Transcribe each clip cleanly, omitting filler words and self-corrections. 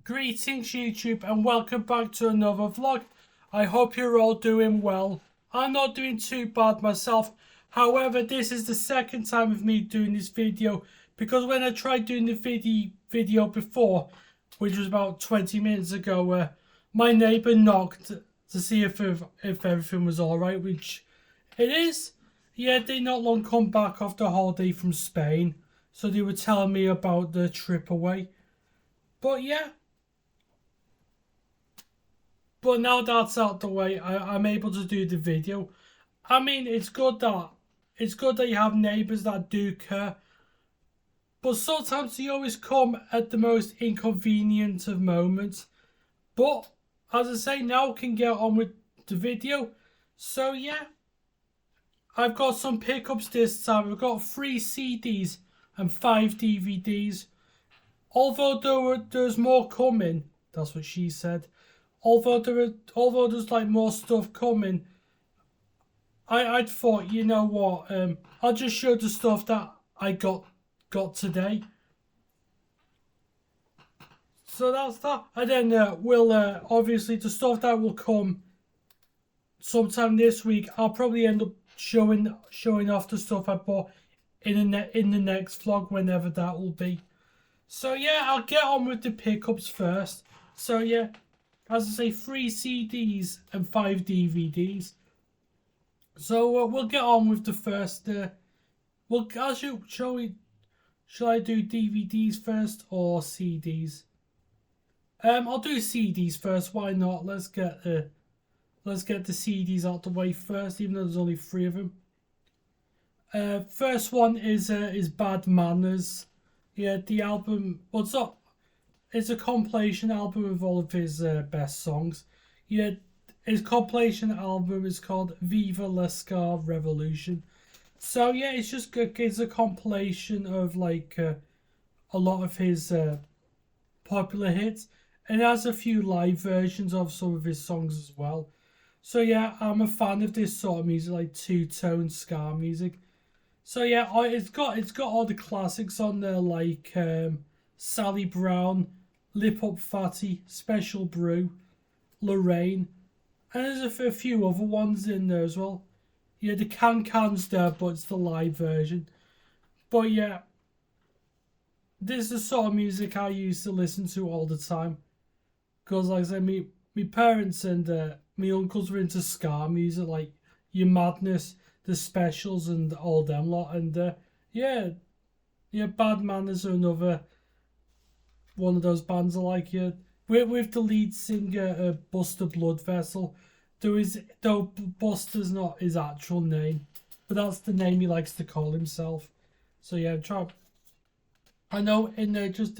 Greetings YouTube and welcome back to another vlog. I hope you're all doing well. I'm not doing too bad myself. However, this is the second time of me doing this video because when I tried doing the video before, which was about 20 minutes ago, my neighbour knocked to see if everything was alright, which it is. Yeah, they not long come back after a holiday from Spain, so they were telling me about the trip away. But yeah. But now that's out the way, I'm able to do the video. I mean, it's good that you have neighbours that do care. But sometimes they always come at the most inconvenient of moments. But as I say, now I can get on with the video. So yeah, I've got some pickups this time. I've got 3 CDs and 5 DVDs. Although there's more coming, that's what she said. Although there's like more stuff coming, I thought, you know what, I'll just show the stuff that I got today. So that's that. And then we'll obviously the stuff that will come sometime this week, I'll probably end up showing off the stuff I bought in the next vlog, whenever that will be. So yeah, I'll get on with the pickups first. So yeah, as I say, 3 CDs and 5 DVDs. So we'll get on with the first. Shall I do DVDs first or CDs? I'll do CDs first. Why not? Let's get the CDs out the way first, even though there's only 3 of them. First one is Bad Manners. Yeah, the album. What's up? It's a compilation album of all of his best songs. Yeah, his compilation album is called Viva La Ska Revolution. So yeah, it's just good. It's a compilation of like a lot of his popular hits, and it has a few live versions of some of his songs as well. So yeah, I'm a fan of this sort of music, like two-tone ska music. So yeah, it's got all the classics on there, like Sally Brown, Lip Up Fatty, Special Brew, Lorraine, and there's a few other ones in there as well. Yeah, the Can's there, but it's the live version. But yeah, this is the sort of music I used to listen to all the time. Because like I said, me parents and my uncles were into ska music, like Your Madness, The Specials, and all them lot. And yeah, Bad Manners are another one of those bands I like. Yeah, with the lead singer Buster Bloodvessel. Though Buster's not his actual name, but that's the name he likes to call himself. So yeah, I know in there it just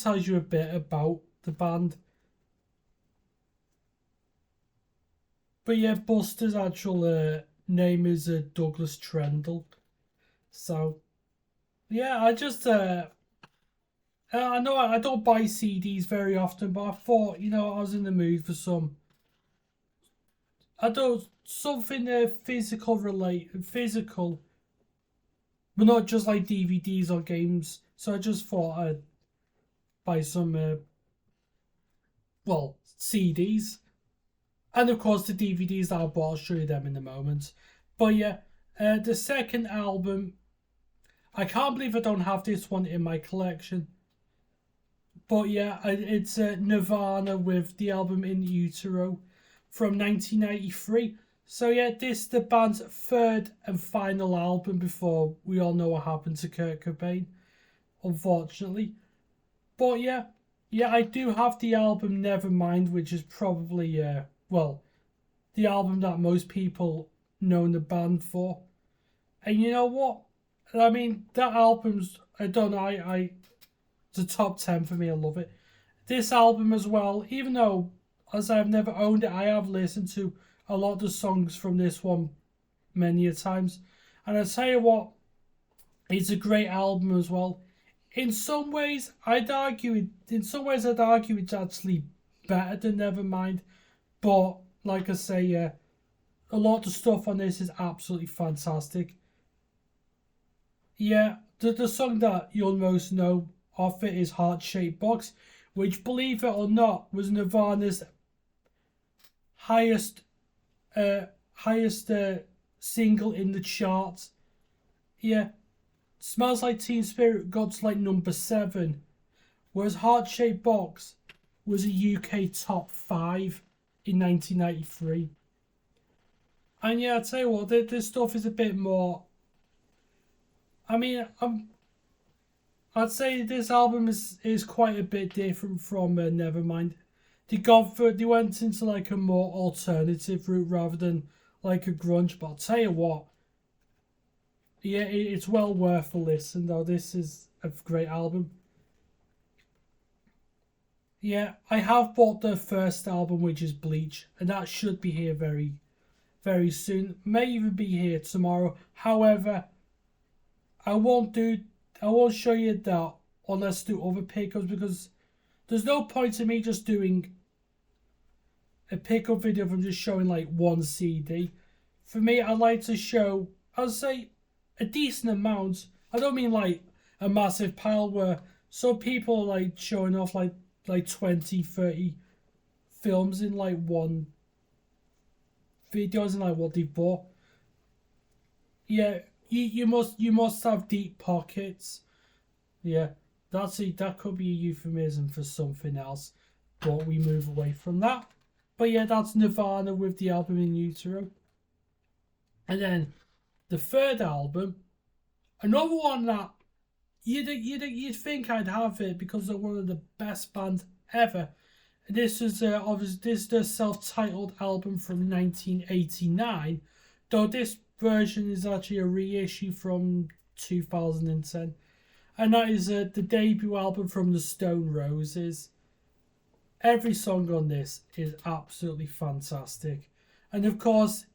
tells you a bit about the band. But yeah, Buster's actual name is Douglas Trendle. So yeah, I know I don't buy CDs very often, but I thought, I was in the mood for something physical, but not just like DVDs or games. So I just thought I'd buy some, CDs. And of course the DVDs that I bought, I'll show you them in a moment. But yeah, the second album, I can't believe I don't have this one in my collection. But yeah, it's Nirvana with the album In Utero from 1993. So yeah, this is the band's 3rd and final album before we all know what happened to Kurt Cobain, unfortunately. But yeah, I do have the album Nevermind, which is probably, the album that most people know the band for. And you know what? I mean, that album's, I don't know, it's a top 10 for me. I love it. This album as well, even though as I've never owned it, I have listened to a lot of the songs from this one many a times. And I tell you what, it's a great album as well. In some ways I'd argue it's actually better than Nevermind. But like I say, a lot of the stuff on this is absolutely fantastic. Yeah, the song that you'll most know off it is Heart-Shaped Box, which, believe it or not, was Nirvana's highest single in the charts. Yeah, Smells Like Teen Spirit got to like number 7, whereas Heart-Shaped Box was a UK top 5 in 1993. And yeah, I'll tell you what, this stuff is a bit more. I mean, I'd say this album is quite a bit different from Nevermind. They went into like a more alternative route rather than like a grunge. But I'll tell you what, yeah, it's well worth a listen though. This is a great album. Yeah, I have bought the first album, which is Bleach, and that should be here very, very soon. May even be here tomorrow. However, I won't show you that unless I do other pickups, because there's no point in me just doing a pickup video from just showing like one CD. For me, I like to show, I'll say, a decent amount. I don't mean like a massive pile where some people are like showing off like 20, 30 films in like one video, and like what they've bought. Yeah, you must have deep pockets. Yeah, that could be a euphemism for something else, but we move away from that. But yeah, that's Nirvana with the album In Utero. And then the third album, another one that you'd think I'd have it because they're one of the best bands ever. And this is obviously this their self-titled album from 1989, though this version is actually a reissue from 2010, and that is the debut album from the Stone Roses. Every song on this is absolutely fantastic, and of course,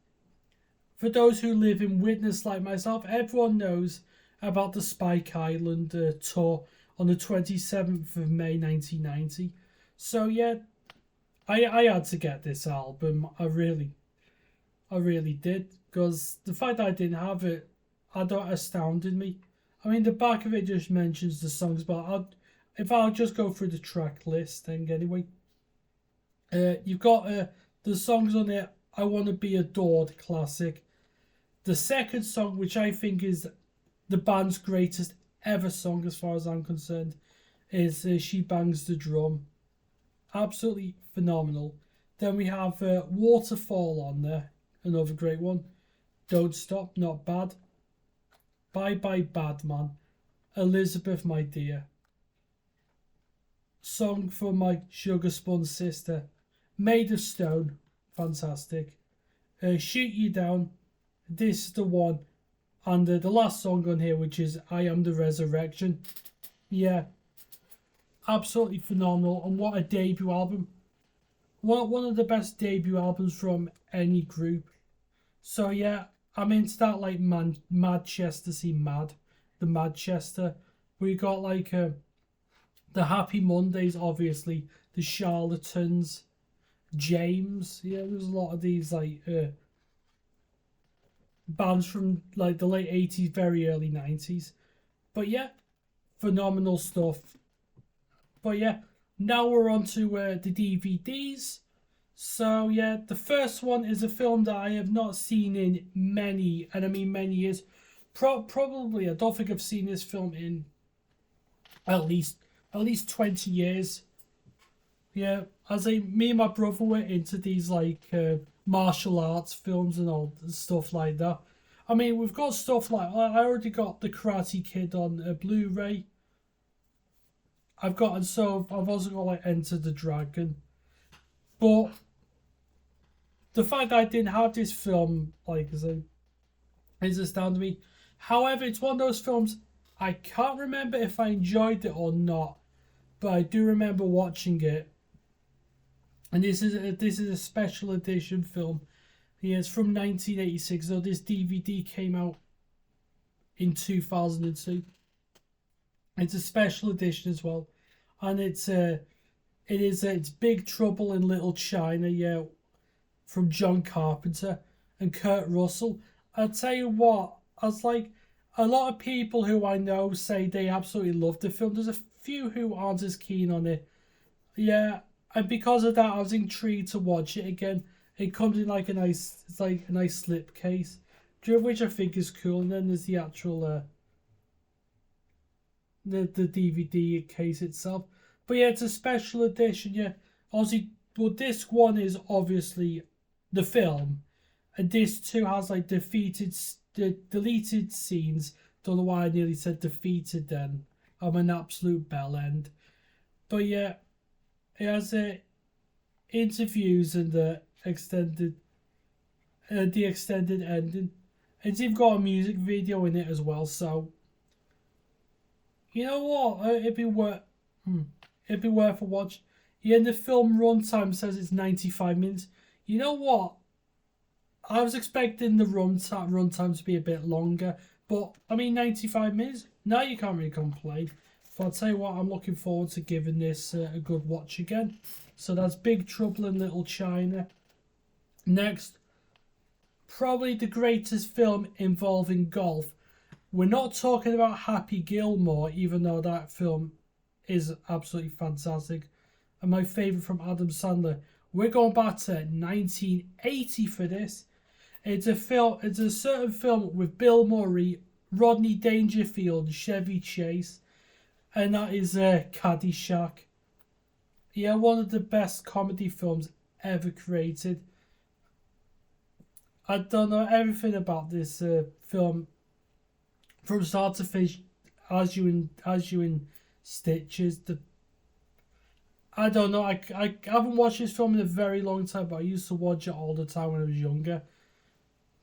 for those who live in Witness like myself, everyone knows about the Spike Island tour on the 27th of May 1990. So yeah, I had to get this album. I really did, because the fact that I didn't have it, astounded me. I mean, the back of it just mentions the songs, but if I'll just go through the track list, then anyway, you've got the songs on it. I Want to Be Adored, classic. The second song, which I think is the band's greatest ever song as far as I'm concerned, is She Bangs the Drum. Absolutely phenomenal. Then we have Waterfall on there, another great one. Don't Stop, not bad. Bye Bye Bad Man. Elizabeth, My Dear. Song for My Sugar Spun Sister. Made of Stone, fantastic. Shoot You Down, This is the One. And the last song on here, which is I Am the Resurrection. Yeah, absolutely phenomenal. And what a debut album. One of the best debut albums from any group. So yeah, I'm into that like Manchester, the Manchester. We got like the Happy Mondays, obviously, the Charlatans, James. Yeah, there's a lot of these like bands from like the late 80s, very early 90s. But yeah, phenomenal stuff. But yeah, now we're on to the DVDs. So yeah, the first one is a film that I have not seen in many, and I mean many years. Probably, I don't think I've seen this film in at least 20 years. Yeah, me and my brother were into these like martial arts films and all stuff like that. I mean, we've got stuff like, I already got The Karate Kid on a Blu-ray. I've also got like Enter the Dragon. But the fact that I didn't have this film, like, is astounding me. However, it's one of those films I can't remember if I enjoyed it or not, but I do remember watching it. And this is a special edition film. Yeah, it's from 1986, though this DVD came out in 2002. It's a special edition as well, and it's Big Trouble in Little China, yeah, from John Carpenter and Kurt Russell. I'll tell you what, I was like, a lot of people who I know say they absolutely love the film. There's a few who aren't as keen on it. Yeah, and because of that, I was intrigued to watch it again. It comes in like a nice, it's like a nice slip case, which I think is cool. And then there's the actual the DVD case itself. But yeah, it's a special edition. Yeah, obviously, well, disc one is obviously the film, and disc two has like deleted scenes. Don't know why I nearly said defeated. Then I'm an absolute bell end. But yeah, it has interviews and the extended ending. It's even got a music video in it as well. So you know what? It'd be worth a watch. Yeah, and the film runtime says it's 95 minutes. You know what? I was expecting the runtime to be a bit longer, but I mean 95 minutes. No, you can't really complain. But I'll tell you what, I'm looking forward to giving this a good watch again. So that's Big Trouble in Little China. Next, probably the greatest film involving golf. We're not talking about Happy Gilmore, even though that film is absolutely fantastic and my favourite from Adam Sandler. We're going back to 1980 for this. It's a certain film with Bill Murray, Rodney Dangerfield, Chevy Chase, and that is Caddyshack. Yeah, one of the best comedy films ever created. I don't know everything about this film from start to finish, as you in stitches. I don't know. I haven't watched this film in a very long time, but I used to watch it all the time when I was younger.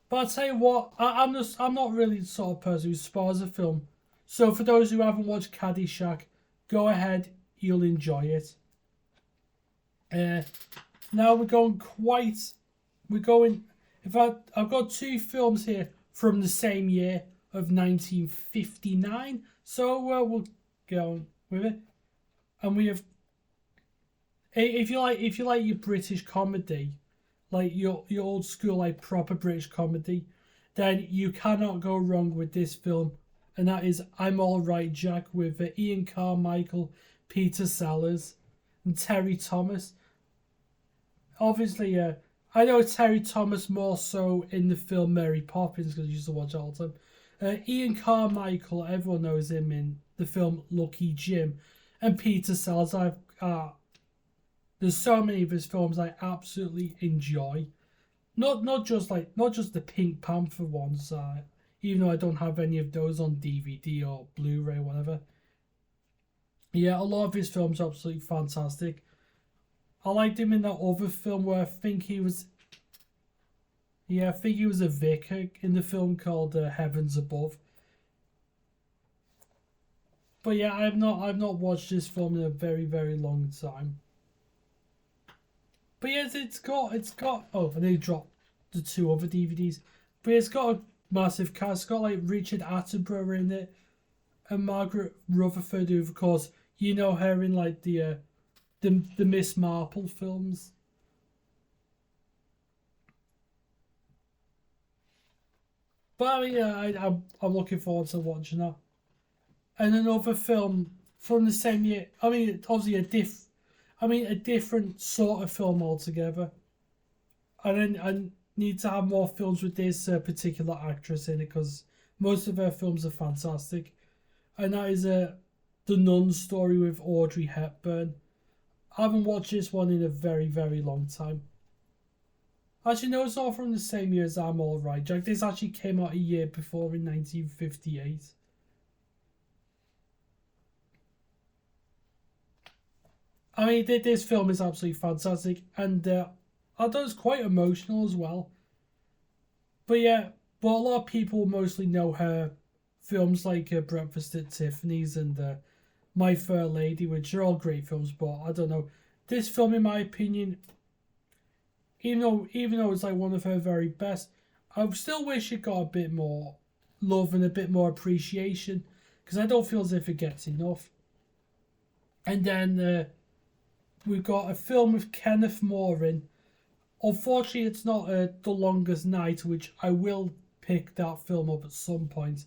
But I'll tell you what, I'm not really the sort of person who spoils a film. So for those who haven't watched Caddyshack, go ahead, you'll enjoy it. Now we're going. In fact, I've got two films here from the same year of 1959. So we'll go with it, and we have. If you like your British comedy, like your old school like proper British comedy, then you cannot go wrong with this film, and that is I'm All Right Jack with Ian Carmichael, Peter Sellers, and Terry Thomas. Obviously, I know Terry Thomas more so in the film Mary Poppins because I used to watch it all the time. Ian Carmichael, everyone knows him in the film Lucky Jim, and Peter Sellers. There's so many of his films I absolutely enjoy. Not just the Pink Panther ones. Even though I don't have any of those on DVD or Blu-ray, or whatever. Yeah, a lot of his films are absolutely fantastic. I liked him in that other film where I think he was a vicar in the film called Heavens Above. But yeah, I've not watched this film in a very, very long time. But yes, it's got. Oh, I nearly dropped the two other DVDs. But it's got a massive cast. It's got like Richard Attenborough in it, and Margaret Rutherford, who of course you know her in like the Miss Marple films. But I mean, yeah, I'm looking forward to watching that. And another film from the same year. I mean, obviously a different sort of film altogether. I need to have more films with this particular actress in it because most of her films are fantastic. And that is The Nun Story with Audrey Hepburn. I haven't watched this one in a very, very long time. Actually, no, it's all from the same year as I'm All Right Jack. This actually came out a year before in 1958. I mean, this film is absolutely fantastic, and I thought it's quite emotional as well. But yeah, a lot of people mostly know her films like Breakfast at Tiffany's and My Fair Lady, which are all great films. But I don't know, this film, in my opinion, even though it's like one of her very best, I still wish it got a bit more love and a bit more appreciation because I don't feel as if it gets enough. And then we've got a film with Kenneth More in. Unfortunately, it's not The Longest Night, which I will pick that film up at some point.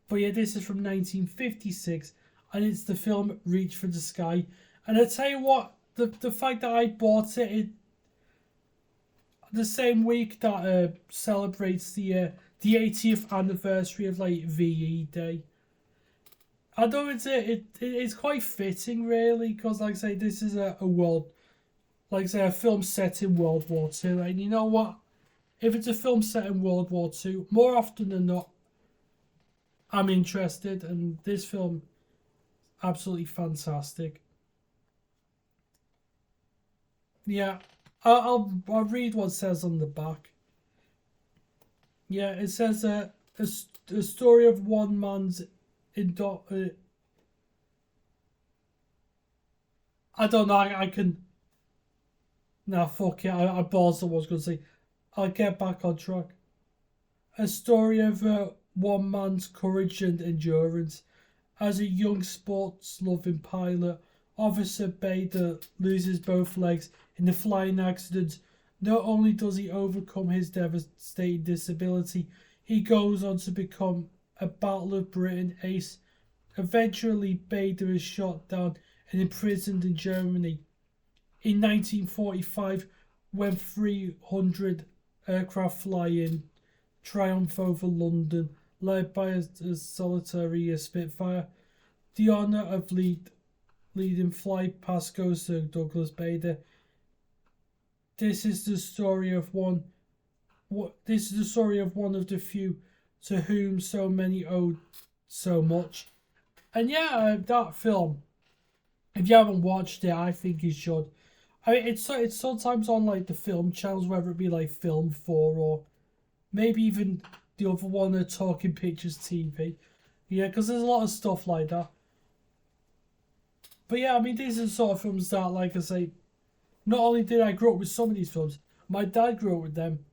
But yeah, this is from 1956. and it's the film Reach for the Sky. And I tell you what, the fact that I bought it the same week that celebrates the 80th anniversary of like VE Day. I know it's quite fitting really, because like I say, this is a world, like I say, a film set in World War Two, and you know what? If it's a film set in World War Two, more often than not, I'm interested, and this film, absolutely fantastic. Yeah, I'll read what it says on the back. Yeah, it says a story of one man's I don't know. I can. Nah, fuck it. I balls. I was going to say. I'll get back on track. A story of one man's courage and endurance. As a young sports-loving pilot, Officer Bader loses both legs in the flying accident. Not only does he overcome his devastating disability, he goes on to become a Battle of Britain ace. Eventually, Bader is shot down and imprisoned in Germany. In 1945, when 300 aircraft fly in triumph over London, led by a solitary Spitfire, the honour of leading flight past goes to Douglas Bader. This is the story of one. This is the story of one of the few to whom so many owed so much. And yeah, that film, if you haven't watched it, I think you should. I mean, it's sometimes on like the film channels, whether it be like Film 4 or maybe even the other one, Talking Pictures TV. Yeah, because there's a lot of stuff like that. But yeah, I mean, these are the sort of films that, like I say, not only did I grow up with some of these films, my dad grew up with them,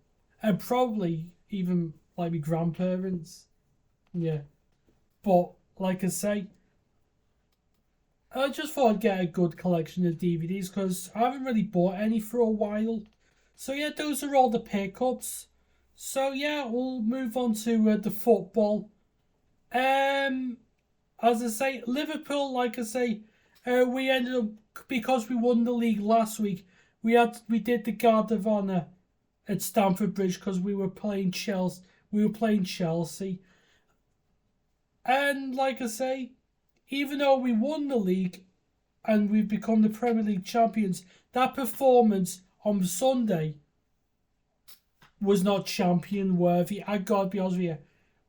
and probably even like my grandparents. Yeah, but like I say, I just thought I'd get a good collection of DVDs because I haven't really bought any for a while. So yeah, those are all the pickups. So yeah, we'll move on to the football. As I say, Liverpool, like I say, we ended up, because we won the league last week. We did the Guard of Honour at Stamford Bridge because we were playing Chelsea. And like I say, even though we won the league and we've become the Premier League champions, that performance on Sunday was not champion worthy. I gotta be honest with you,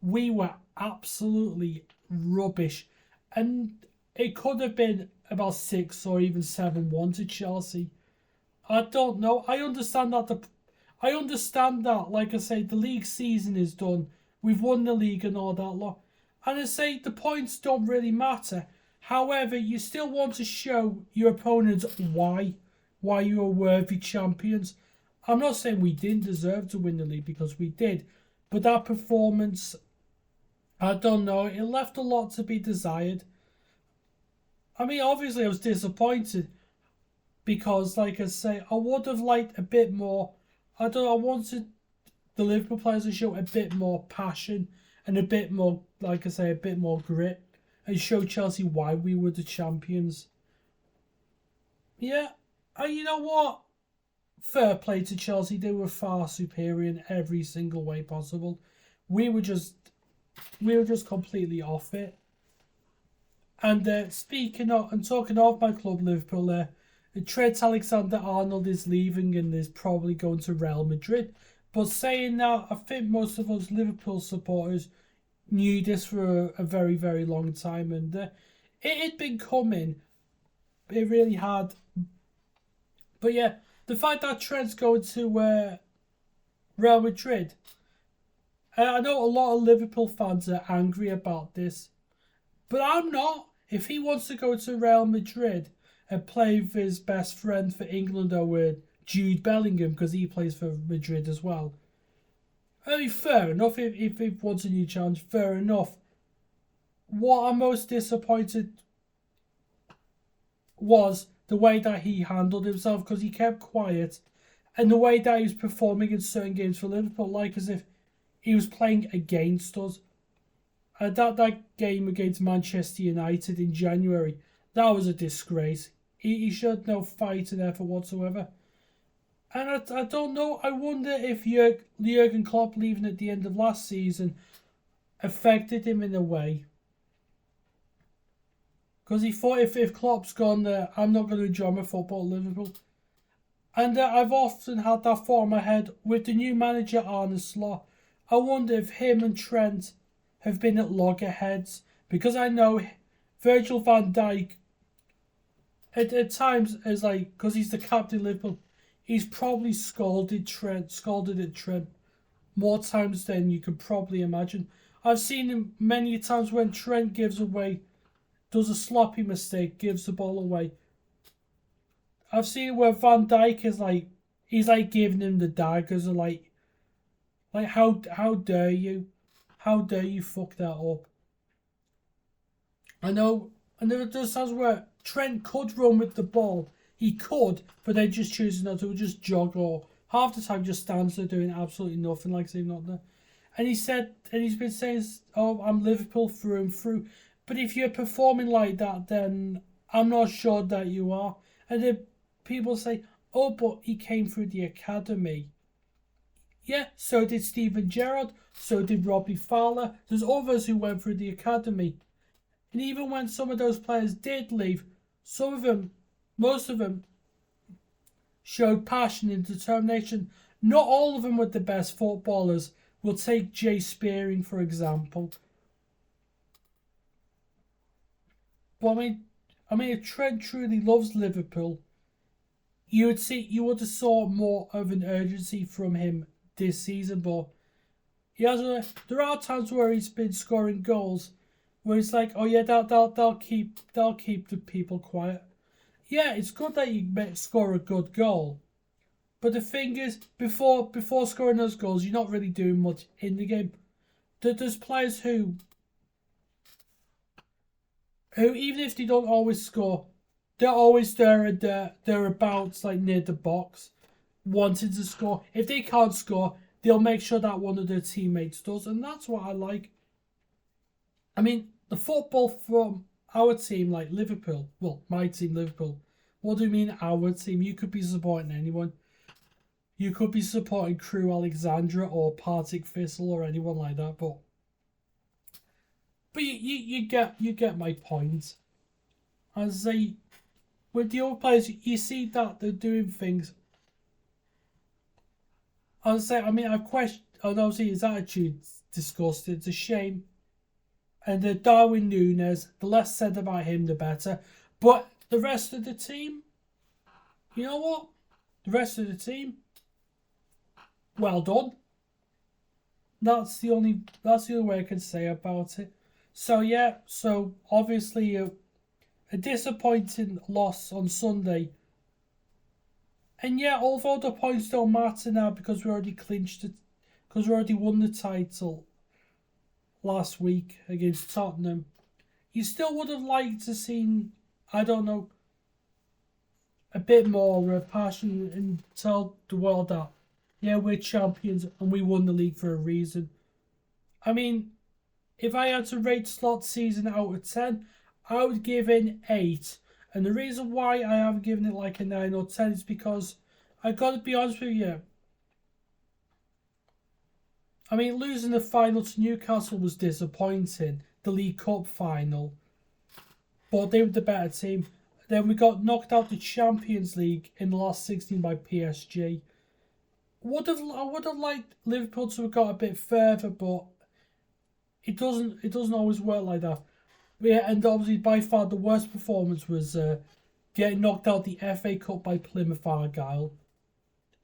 we were absolutely rubbish, and it could have been about 6 or even 7-1 to Chelsea. I don't know. I understand that. Like I say, the league season is done. We've won the league and all that lot. And I say the points don't really matter. However, you still want to show your opponents why you are worthy champions. I'm not saying we didn't deserve to win the league, because we did. But that performance, I don't know, it left a lot to be desired. I mean, obviously I was disappointed because, like I say, I would have liked a bit more. I wanted the Liverpool players to show a bit more passion and a bit more, like I say, a bit more grit, and show Chelsea why we were the champions. Yeah, and you know what? Fair play to Chelsea. They were far superior in every single way possible. We were just completely off it. And speaking of and talking of my club, Liverpool, Trent Alexander-Arnold is leaving and is probably going to Real Madrid. But saying that, I think most of us Liverpool supporters knew this for a very, very long time, and it had been coming. It really had. But yeah, the fact that Trent's going to Real Madrid, I know a lot of Liverpool fans are angry about this, but I'm not. If he wants to go to Real Madrid and play with his best friend for England, or with Jude Bellingham, because he plays for Madrid as well, I mean, fair enough. If he wants a new challenge, fair enough. What I'm most disappointed was the way that he handled himself, because he kept quiet, and the way that he was performing in certain games for Liverpool, like as if he was playing against us. That game against Manchester United in January, that was a disgrace. He showed no fighting effort whatsoever. And I don't know. I wonder if Jurgen Klopp leaving at the end of last season affected him in a way. Because he thought if Klopp's gone, I'm not going to enjoy my football at Liverpool. And I've often had that thought in my head with the new manager Arne Slot. I wonder if him and Trent have been at loggerheads, because I know Virgil van Dijk at times is like, because he's the captain of Liverpool, he's probably scolded at Trent more times than you could probably imagine. I've seen him many times when Trent does a sloppy mistake, gives the ball away. I've seen it where Van Dijk is like, he's like giving him the daggers, and like how dare you? How dare you fuck that up? I know, and there are times where Trent could run with the ball. He could, but they just choose not to, just jog, or half the time just stands there doing absolutely nothing, like saying not there. And he's been saying, "Oh, I'm Liverpool through and through." But if you're performing like that, then I'm not sure that you are. And then people say, "Oh, but he came through the academy." Yeah, so did Steven Gerrard, so did Robbie Fowler. There's others who went through the academy. And even when some of those players did leave, most of them, showed passion and determination. Not all of them were the best footballers. We'll take Jay Spearing, for example. But I mean, if Trent truly loves Liverpool, you would have saw more of an urgency from him this season. But there are times where he's been scoring goals where it's like, oh yeah, they'll keep the people quiet. Yeah, it's good that you score a good goal, but the thing is, before scoring those goals, you're not really doing much in the game. There's players who even if they don't always score, they're always there and thereabouts, like near the box, wanting to score. If they can't score, they'll make sure that one of their teammates does, and that's what I like. I mean, the football from our team, like Liverpool, well, my team, Liverpool. What do you mean our team? You could be supporting anyone. You could be supporting Crew Alexandra or Partick Thistle or anyone like that, but you get my point. As with the other players, you see that they're doing things. I mean, I've questioned, and obviously his attitude's disgusting. It's a shame. And Darwin Núñez, the less said about him, the better. But the rest of the team, you know what? The rest of the team, well done. That's the only way I can say about it. So yeah, so obviously a disappointing loss on Sunday. And yeah, although the points don't matter now because we already clinched it, because we already won the title last week against Tottenham, you still would have liked to seen, I don't know, a bit more passion and tell the world that, yeah, we're champions and we won the league for a reason. I mean, if I had to rate Slot's season out of 10, I would give it 8. And the reason why I haven't given it like a 9 or 10 is because I gotta be honest with you. I mean, losing the final to Newcastle was disappointing, the League Cup final. But they were the better team. Then we got knocked out the Champions League in the last 16 by PSG. I would have liked Liverpool to have got a bit further, but it doesn't always work like that. But yeah, and obviously by far the worst performance was getting knocked out the FA Cup by Plymouth Argyle.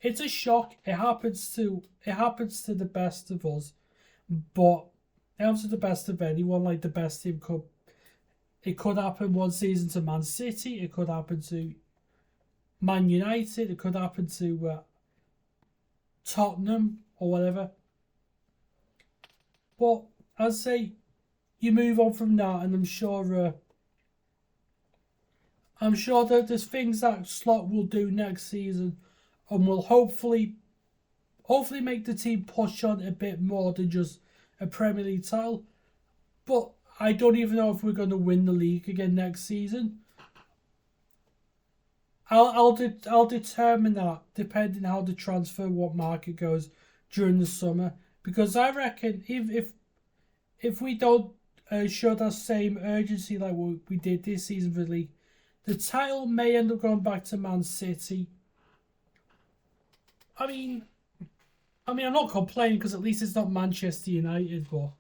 It's a shock. It happens to the best of us, but it happens to the best of anyone. Like the best team could. It could happen one season to Man City. It could happen to Man United. It could happen to Tottenham or whatever. But I'd say you move on from that, and I'm sure that there's things that Slot will do next season, and will hopefully make the team push on a bit more than just a Premier League title. But I don't even know if we're going to win the league again next season. I'll determine that depending how the transfer what market goes during the summer, because I reckon if we don't show that same urgency like we did this season for the league, the title may end up going back to Man City. I mean, I'm not complaining because at least it's not Manchester United, but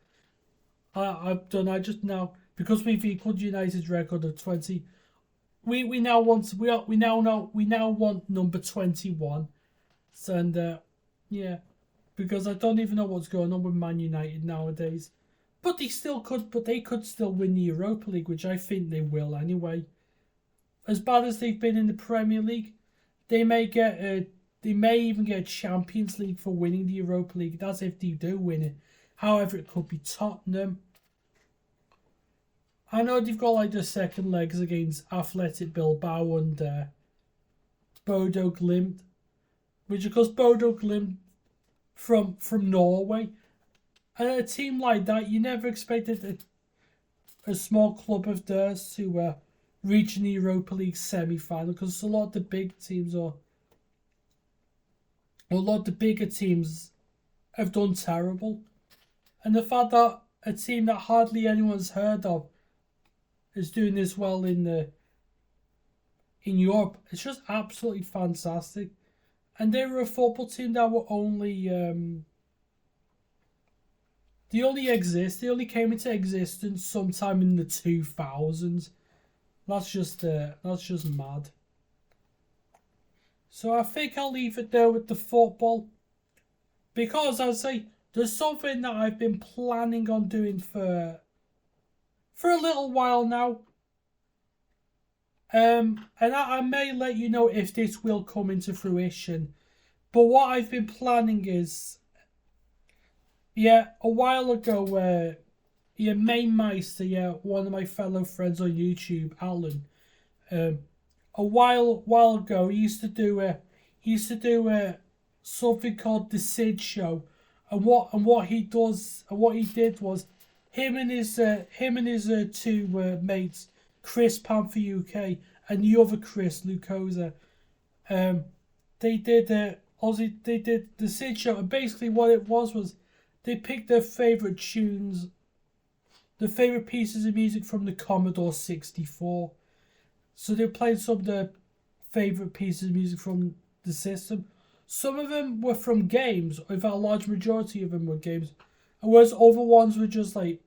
I just now, because we've equaled United's record of 20. We now want number 21, and yeah, because I don't even know what's going on with Man United nowadays, but they could still win the Europa League, which I think they will anyway. As bad as they've been in the Premier League, they may even get a Champions League for winning the Europa League. That's if they do win it. However, it could be Tottenham. I know they've got like the second legs against Athletic Bilbao and Bodo Glimt, which of course Bodo Glimt from Norway, and a team like that you never expected a small club of theirs to reach the Europa League semi-final, because a lot of the big teams or a lot of the bigger teams have done terrible, and the fact that a team that hardly anyone's heard of is doing this well in Europe, it's just absolutely fantastic. And they were a football team that were only they only came into existence sometime in the 2000s. That's just mad. So I think I'll leave it there with the football, because I'd say there's something that I've been planning on doing for a little while now. And I may let you know if this will come into fruition. But what I've been planning is, a while ago, Mainmeister, one of my fellow friends on YouTube, Alan, a while ago, he used to do something called the Sid Show, and what he did was, him and his two mates, Chris Panther UK and the other Chris Lucosa, they did the Sid Show, and basically what it was they picked their favourite tunes, the favourite pieces of music from the Commodore 64. So they played some of the favourite pieces of music from the system. Some of them were from games, in fact a large majority of them were games, and whereas other ones were just like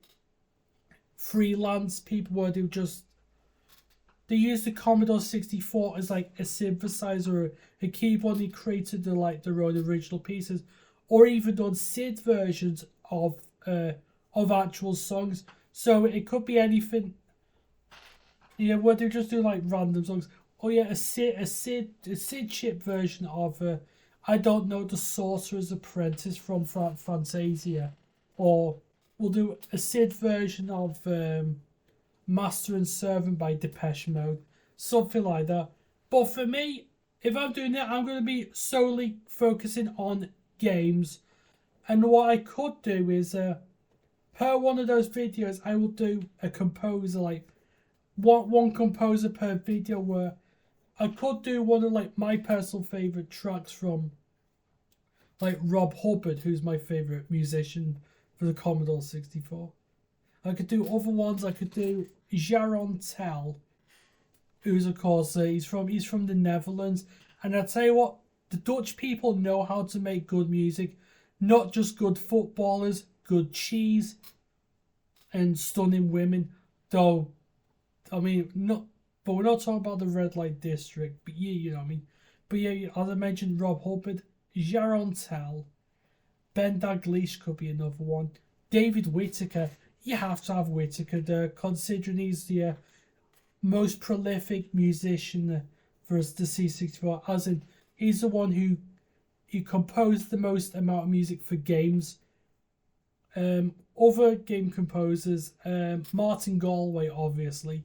freelance people where they used the Commodore 64 as like a synthesizer, a keyboard, and they created their own original pieces, or even done SID versions of actual songs. So it could be anything. Yeah, where they just do like random songs. Oh yeah, a Sid chip version of I don't know, the Sorcerer's Apprentice from Fantasia, or we'll do a Sid version of Master and Servant by Depeche Mode, something like that. But for me, if I'm doing that, I'm going to be solely focusing on games. And what I could do is, per one of those videos, I will do a composer, like one composer per video, where I could do one of like my personal favourite tracks from like Rob Hubbard, who's my favourite musician for the Commodore 64. I could do other ones. I could do Jaron Tel, who's of course he's from the Netherlands, and I tell you what, the Dutch people know how to make good music, not just good footballers, good cheese, and stunning women. Though, I mean, but we're not talking about the Red Light District. But yeah, you know what I mean. But yeah, as I mentioned, Rob Hubbard, Jaron Tel, Ben Daglish could be another one. David Whittaker. You have to have Whittaker there, considering he's the most prolific musician for the C64. As in, he's the one who composed the most amount of music for games. Other game composers, Martin Galway, obviously,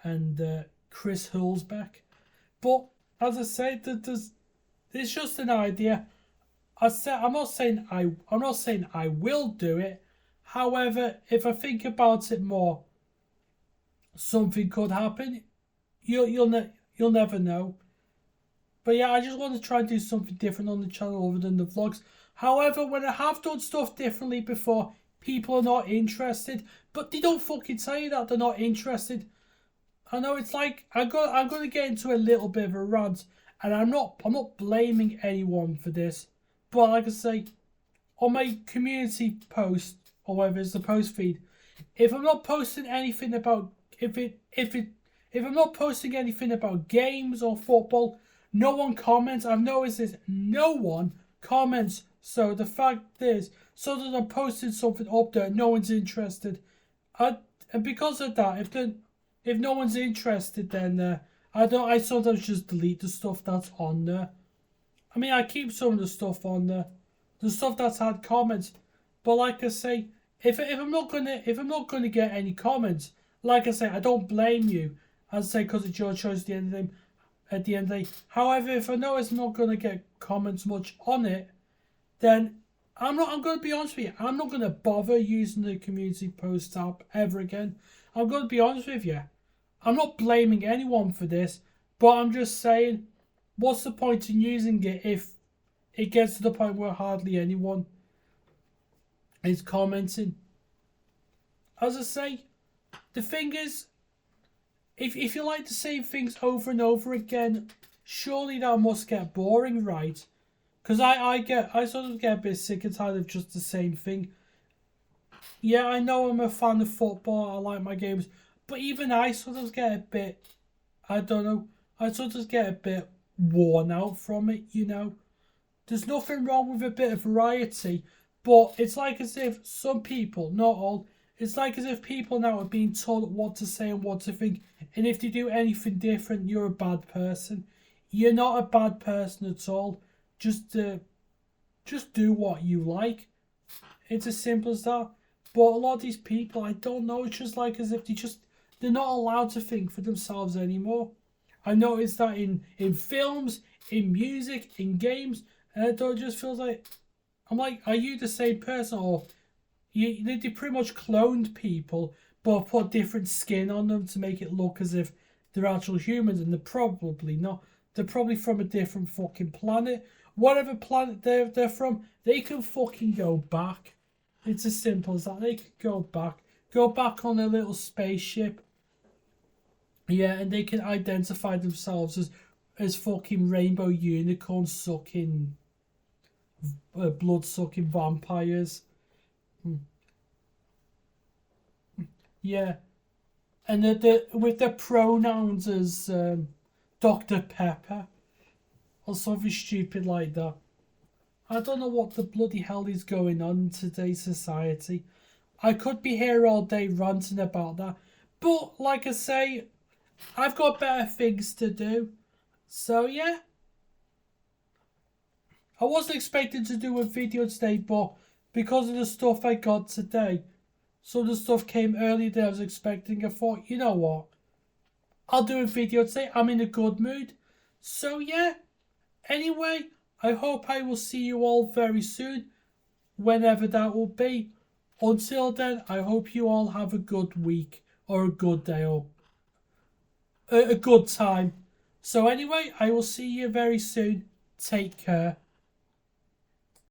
and Chris Hulsbeck. But as I said, it's just an idea. I'm not saying I will do it. However, if I think about it more, something could happen. You'll never know. But yeah, I just want to try and do something different on the channel other than the vlogs. However, when I have done stuff differently before, people are not interested. But they don't fucking tell you that they're not interested. I know it's like I'm gonna get into a little bit of a rant, and I'm not blaming anyone for this. But like I say, on my community post or whatever it's the post feed, if I'm not posting anything about if I'm not posting anything about games or football, no one comments. I've noticed this. No one comments. So the fact is, so that I'm posting something up there, no one's interested. And because of that, if no one's interested, then I sometimes just delete the stuff that's on there. I mean, I keep some of the stuff on there, the stuff that's had comments. But like I say, if I'm not gonna get any comments, like I say, I don't blame you. I say because it's your choice at the end of the day. However, if I know it's not gonna get comments much on it, then I'm gonna be honest with you. I'm not gonna bother using the community post app ever again. I'm gonna be honest with you. I'm not blaming anyone for this, but I'm just saying, what's the point in using it if it gets to the point where hardly anyone is commenting? As I say, the thing is, if you like the same things over and over again, surely that must get boring, right? Because I sort of get a bit sick and tired of just the same thing. Yeah, I know I'm a fan of football, I like my games, but even I sort of get a bit, I don't know, I sort of get a bit worn out from it, you know? There's nothing wrong with a bit of variety, but it's like as if some people, not all, it's like as if people now are being told what to say and what to think, and if they do anything different, you're a bad person. You're not a bad person at all. Just do what you like. It's as simple as that. But a lot of these people, I don't know, it's just like as if they're not allowed to think for themselves anymore. I noticed that in films, in music, in games, and it just feels like, I'm like, are you the same person? Or they pretty much cloned people, but put different skin on them to make it look as if they're actual humans, and they're probably not. They're probably from a different fucking planet. Whatever planet they're from, they can fucking go back. It's as simple as that. They can go back. Go back on their little spaceship. Yeah, and they can identify themselves as fucking rainbow unicorn sucking, blood sucking vampires. Yeah, and with their pronouns as Dr. Pepper or something stupid like that. I don't know what the bloody hell is going on in today's society. I could be here all day ranting about that, but like I say, I've got better things to do. So yeah, I wasn't expecting to do a video today, but because of the stuff I got today, some of the stuff came earlier than I was expecting. I thought, you know what, I'll do a video today. I'm in a good mood. So yeah, anyway, I hope I will see you all very soon, whenever that will be. Until then, I hope you all have a good week, or a good day, or a good time. So anyway, I will see you very soon. Take care.